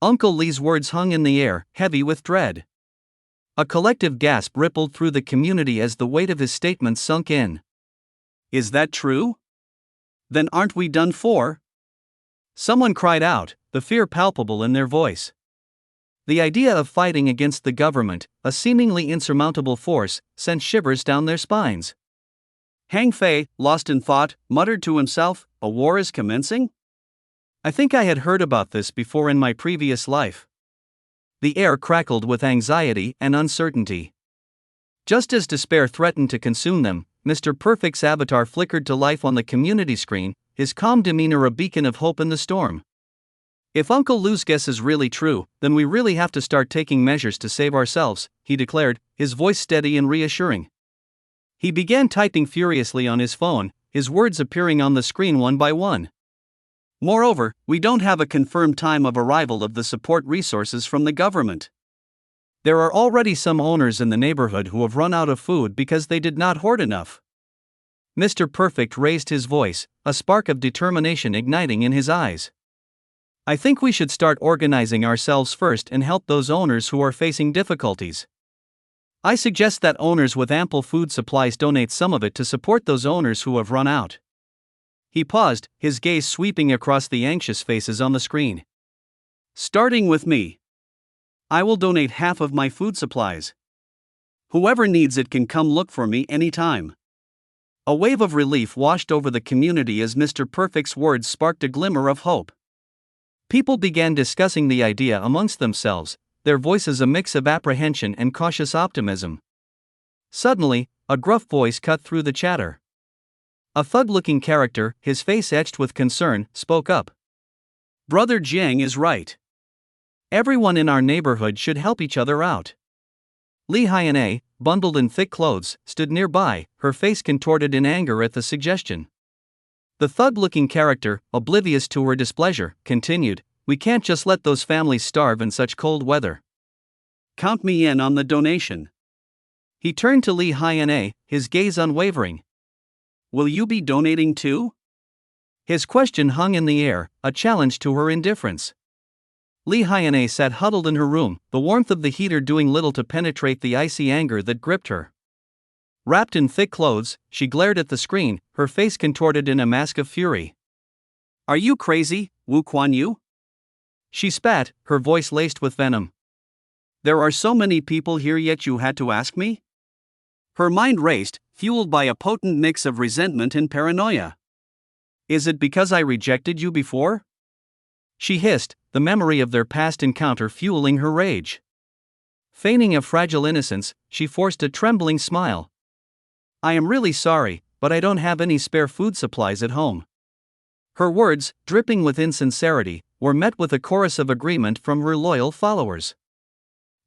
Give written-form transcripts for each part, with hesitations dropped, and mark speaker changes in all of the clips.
Speaker 1: Uncle Lee's words hung in the air, heavy with dread. A collective gasp rippled through the community as the weight of his statement sunk in. Is that true? Then aren't we done for? Someone cried out, the fear palpable in their voice. The idea of fighting against the government, a seemingly insurmountable force, sent shivers down their spines. Hang Fei, lost in thought, muttered to himself, a war is commencing? I think I had heard about this before in my previous life. The air crackled with anxiety and uncertainty. Just as despair threatened to consume them, Mr. Perfect's avatar flickered to life on the community screen, his calm demeanor a beacon of hope in the storm. If Uncle Lou's guess is really true, then we really have to start taking measures to save ourselves, he declared, his voice steady and reassuring. He began typing furiously on his phone, his words appearing on the screen one by one. Moreover, we don't have a confirmed time of arrival of the support resources from the government. There are already some owners in the neighborhood who have run out of food because they did not hoard enough. Mr. Perfect raised his voice, a spark of determination igniting in his eyes. I think we should start organizing ourselves first and help those owners who are facing difficulties. I suggest that owners with ample food supplies donate some of it to support those owners who have run out. He paused, his gaze sweeping across the anxious faces on the screen. Starting with me. I will donate half of my food supplies. Whoever needs it can come look for me anytime. A wave of relief washed over the community as Mr. Perfect's words sparked a glimmer of hope. People began discussing the idea amongst themselves, their voices a mix of apprehension and cautious optimism. Suddenly, a gruff voice cut through the chatter. A thug-looking character, his face etched with concern, spoke up. Brother Jiang is right. Everyone in our neighborhood should help each other out. Li Hyane, bundled in thick clothes, stood nearby, her face contorted in anger at the suggestion. The thug-looking character, oblivious to her displeasure, continued, we can't just let those families starve in such cold weather. Count me in on the donation. He turned to Li Hyane, his gaze unwavering. Will you be donating too? His question hung in the air, a challenge to her indifference. Li Hyane sat huddled in her room, the warmth of the heater doing little to penetrate the icy anger that gripped her. Wrapped in thick clothes, she glared at the screen, her face contorted in a mask of fury. Are you crazy, Wu Kuan-yu? She spat, her voice laced with venom. There are so many people here yet you had to ask me? Her mind raced, fueled by a potent mix of resentment and paranoia. Is it because I rejected you before? She hissed, the memory of their past encounter fueling her rage. Feigning a fragile innocence, she forced a trembling smile. I am really sorry, but I don't have any spare food supplies at home. Her words, dripping with insincerity, were met with a chorus of agreement from her loyal followers.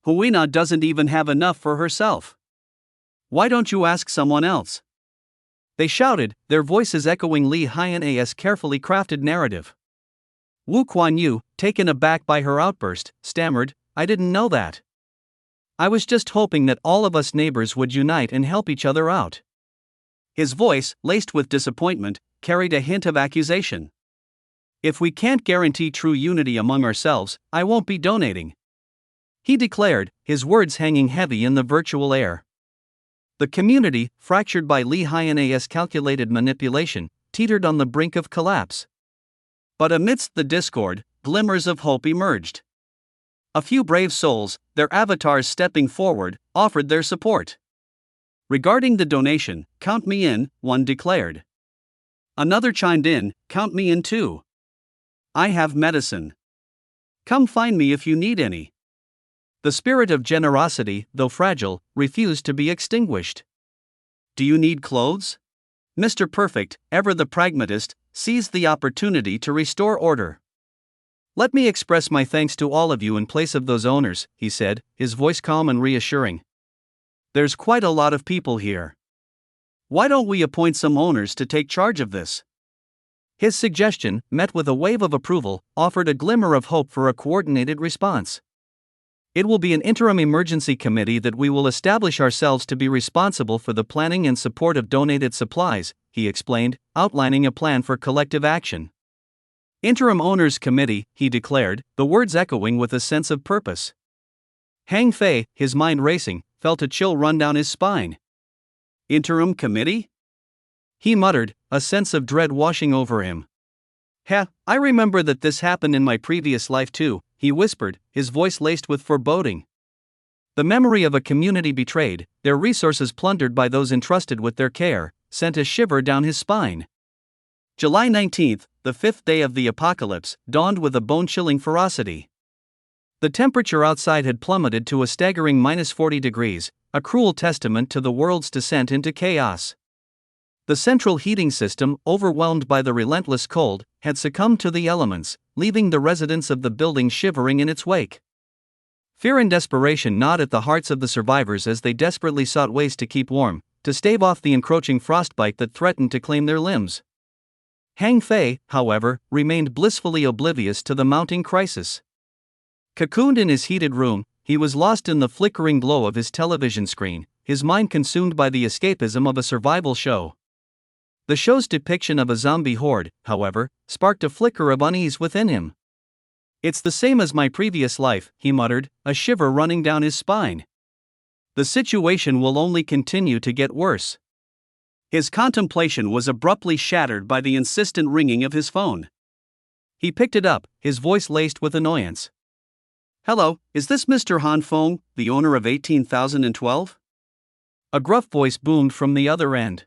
Speaker 1: Huina doesn't even have enough for herself. Why don't you ask someone else? They shouted, their voices echoing Li Hyane's carefully crafted narrative. Wu Kuan-yu, taken aback by her outburst, stammered, I didn't know that. I was just hoping that all of us neighbors would unite and help each other out. His voice, laced with disappointment, carried a hint of accusation. If we can't guarantee true unity among ourselves, I won't be donating. He declared, his words hanging heavy in the virtual air. The community, fractured by Li Hyane's calculated manipulation, teetered on the brink of collapse. But amidst the discord, glimmers of hope emerged. A few brave souls, their avatars stepping forward, offered their support. Regarding the donation, count me in, one declared. Another chimed in, count me in too. I have medicine. Come find me if you need any. The spirit of generosity, though fragile, refused to be extinguished. Do you need clothes? Mr. Perfect, ever the pragmatist, seized the opportunity to restore order. Let me express my thanks to all of you in place of those owners, he said, his voice calm and reassuring. There's quite a lot of people here. Why don't we appoint some owners to take charge of this? His suggestion, met with a wave of approval, offered a glimmer of hope for a coordinated response. It will be an interim emergency committee that we will establish ourselves to be responsible for the planning and support of donated supplies, he explained, outlining a plan for collective action. Interim Owners Committee, he declared, the words echoing with a sense of purpose. Hang Fei, his mind racing, felt a chill run down his spine. Interim Committee? He muttered, a sense of dread washing over him. I remember that this happened in my previous life too, he whispered, his voice laced with foreboding. The memory of a community betrayed, their resources plundered by those entrusted with their care, sent a shiver down his spine. July 19th, the fifth day of the apocalypse, dawned with a bone-chilling ferocity. The temperature outside had plummeted to a staggering -40 degrees, a cruel testament to the world's descent into chaos. The central heating system, overwhelmed by the relentless cold, had succumbed to the elements, leaving the residents of the building shivering in its wake. Fear and desperation gnawed at the hearts of the survivors as they desperately sought ways to keep warm, to stave off the encroaching frostbite that threatened to claim their limbs. Hang Fei, however, remained blissfully oblivious to the mounting crisis. Cocooned in his heated room, he was lost in the flickering glow of his television screen, his mind consumed by the escapism of a survival show. The show's depiction of a zombie horde, however, sparked a flicker of unease within him. It's the same as my previous life, he muttered, a shiver running down his spine. The situation will only continue to get worse. His contemplation was abruptly shattered by the insistent ringing of his phone. He picked it up, his voice laced with annoyance. Hello, is this Mr. Han Feng, the owner of 18,012? A gruff voice boomed from the other end.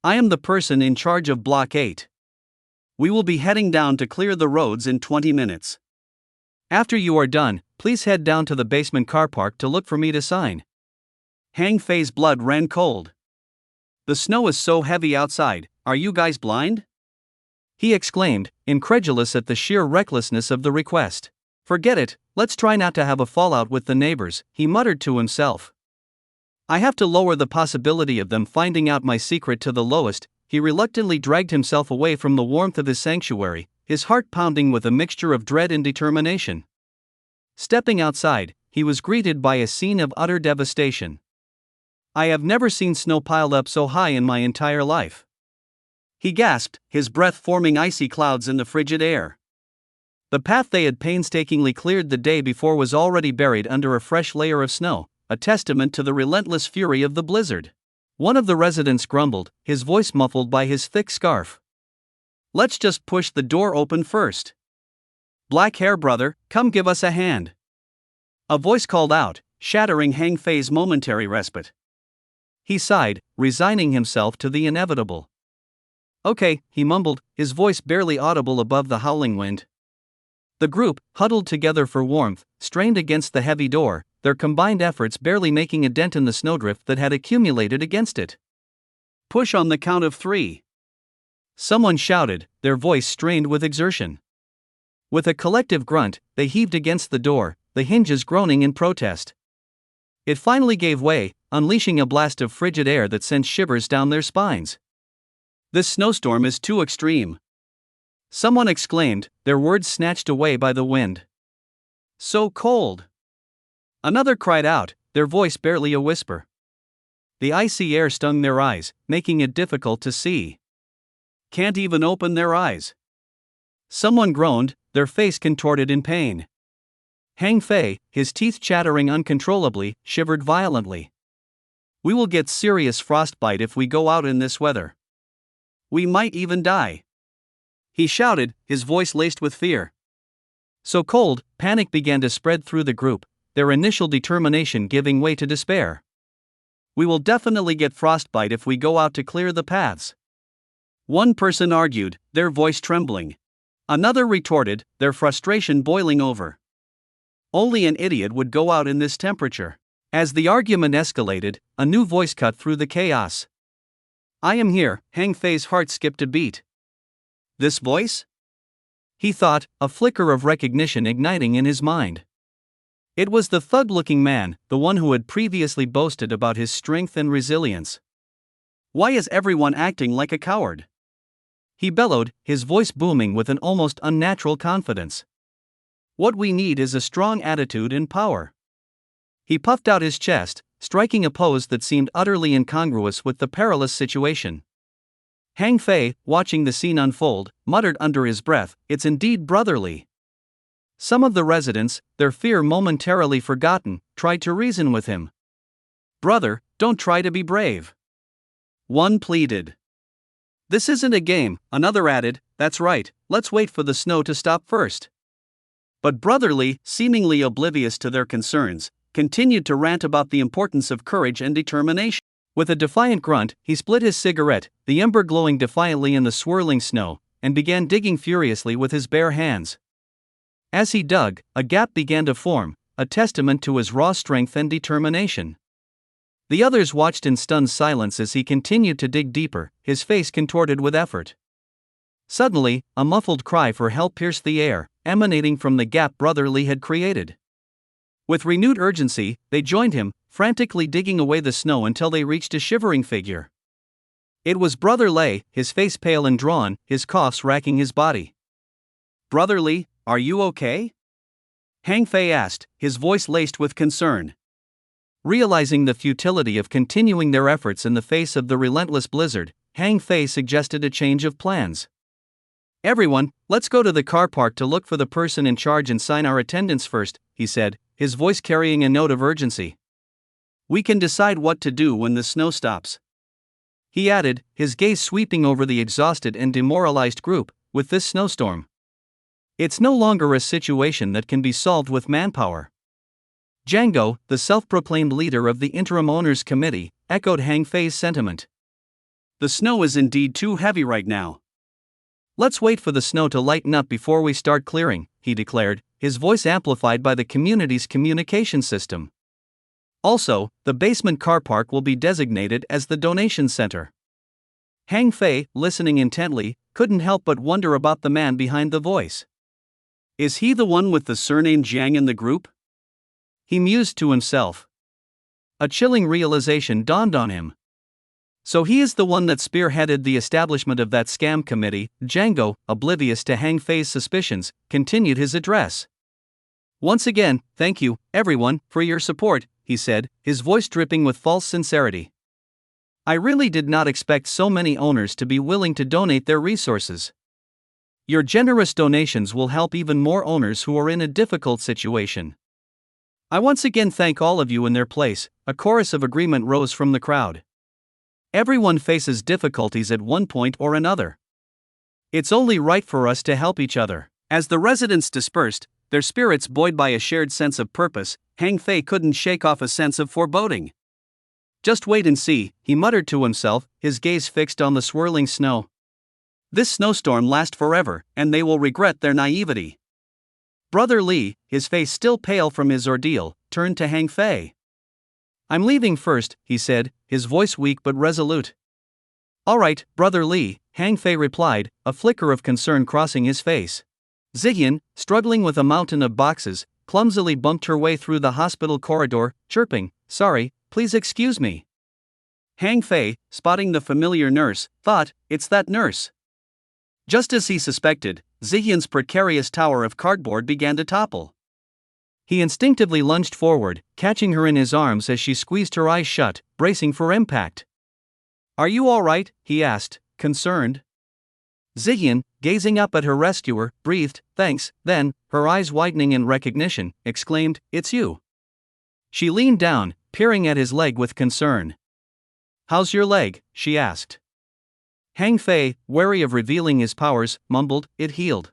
Speaker 1: I am the person in charge of Block 8. We will be heading down to clear the roads in 20 minutes. After you are done, please head down to the basement car park to look for me to sign. Hang Fei's blood ran cold. The snow is so heavy outside, are you guys blind? He exclaimed, incredulous at the sheer recklessness of the request. Forget it, let's try not to have a fallout with the neighbors, he muttered to himself. I have to lower the possibility of them finding out my secret to the lowest. He reluctantly dragged himself away from the warmth of his sanctuary, his heart pounding with a mixture of dread and determination. Stepping outside, he was greeted by a scene of utter devastation. I have never seen snow piled up so high in my entire life. He gasped, his breath forming icy clouds in the frigid air. The path they had painstakingly cleared the day before was already buried under a fresh layer of snow, a testament to the relentless fury of the blizzard. One of the residents grumbled, his voice muffled by his thick scarf. Let's just push the door open first. Black hair brother, come give us a hand. A voice called out, shattering Hang Fei's momentary respite. He sighed, resigning himself to the inevitable. Okay, he mumbled, his voice barely audible above the howling wind. The group, huddled together for warmth, strained against the heavy door, their combined efforts barely making a dent in the snowdrift that had accumulated against it. Push on the count of 3. Someone shouted, their voice strained with exertion. With a collective grunt, they heaved against the door, the hinges groaning in protest. It finally gave way, unleashing a blast of frigid air that sent shivers down their spines. This snowstorm is too extreme. Someone exclaimed, their words snatched away by the wind. So cold. Another cried out, their voice barely a whisper. The icy air stung their eyes, making it difficult to see. Can't even open their eyes. Someone groaned, their face contorted in pain. Hang Fei, his teeth chattering uncontrollably, shivered violently. We will get serious frostbite if we go out in this weather. We might even die. He shouted, his voice laced with fear. So cold, panic began to spread through the group, their initial determination giving way to despair. We will definitely get frostbite if we go out to clear the paths. One person argued, their voice trembling. Another retorted, their frustration boiling over. Only an idiot would go out in this temperature. As the argument escalated, a new voice cut through the chaos. I am here, Hang Fei's heart skipped a beat. This voice? He thought, a flicker of recognition igniting in his mind. It was the thug-looking man, the one who had previously boasted about his strength and resilience. Why is everyone acting like a coward? He bellowed, his voice booming with an almost unnatural confidence. What we need is a strong attitude and power. He puffed out his chest, striking a pose that seemed utterly incongruous with the perilous situation. Hang Fei, watching the scene unfold, muttered under his breath, "It's indeed brotherly." Some of the residents, their fear momentarily forgotten, tried to reason with him. "Brother, don't try to be brave," one pleaded. "This isn't a game," another added. "That's right, let's wait for the snow to stop first." But Brotherly, seemingly oblivious to their concerns, continued to rant about the importance of courage and determination. With a defiant grunt, he split his cigarette, the ember glowing defiantly in the swirling snow, and began digging furiously with his bare hands. As he dug, a gap began to form, a testament to his raw strength and determination. The others watched in stunned silence as he continued to dig deeper, his face contorted with effort. Suddenly, a muffled cry for help pierced the air, emanating from the gap Brotherly had created. With renewed urgency, they joined him, frantically digging away the snow until they reached a shivering figure. It was Brother Lei, his face pale and drawn, his coughs racking his body. "Brotherly, are you okay?" Hang Fei asked, his voice laced with concern. Realizing the futility of continuing their efforts in the face of the relentless blizzard, Hang Fei suggested a change of plans. "Everyone, let's go to the car park to look for the person in charge and sign our attendance first," he said, his voice carrying a note of urgency. "We can decide what to do when the snow stops," he added, his gaze sweeping over the exhausted and demoralized group. "With this snowstorm, it's no longer a situation that can be solved with manpower." Django, the self-proclaimed leader of the Interim Owners Committee, echoed Hang Fei's sentiment. "The snow is indeed too heavy right now. Let's wait for the snow to lighten up before we start clearing," he declared, his voice amplified by the community's communication system. "Also, the basement car park will be designated as the donation center." Hang Fei, listening intently, couldn't help but wonder about the man behind the voice. Is he the one with the surname Jiang in the group? He mused to himself. A chilling realization dawned on him. So he is the one that spearheaded the establishment of that scam committee. Django, oblivious to Hang Fei's suspicions, continued his address. "Once again, thank you, everyone, for your support," he said, his voice dripping with false sincerity. "I really did not expect so many owners to be willing to donate their resources. Your generous donations will help even more owners who are in a difficult situation. I once again thank all of you." In their place, a chorus of agreement rose from the crowd. Everyone faces difficulties at one point or another. It's only right for us to help each other. As the residents dispersed, their spirits buoyed by a shared sense of purpose, Hang Fei couldn't shake off a sense of foreboding. "Just wait and see," he muttered to himself, his gaze fixed on the swirling snow. "This snowstorm lasts forever, and they will regret their naivety." Brother Li, his face still pale from his ordeal, turned to Hang Fei. "I'm leaving first," he said, his voice weak but resolute. "All right, Brother Li," Hang Fei replied, a flicker of concern crossing his face. Zihian, struggling with a mountain of boxes, clumsily bumped her way through the hospital corridor, chirping, "Sorry, please excuse me." Hang Fei, spotting the familiar nurse, thought, "It's that nurse." Just as he suspected, Zihian's precarious tower of cardboard began to topple. He instinctively lunged forward, catching her in his arms as she squeezed her eyes shut, bracing for impact. "Are you all right?" he asked, concerned. Zihian, gazing up at her rescuer, breathed, "Thanks," then, her eyes widening in recognition, exclaimed, "It's you." She leaned down, peering at his leg with concern. "How's your leg?" she asked. Hang Fei, wary of revealing his powers, mumbled, "It healed."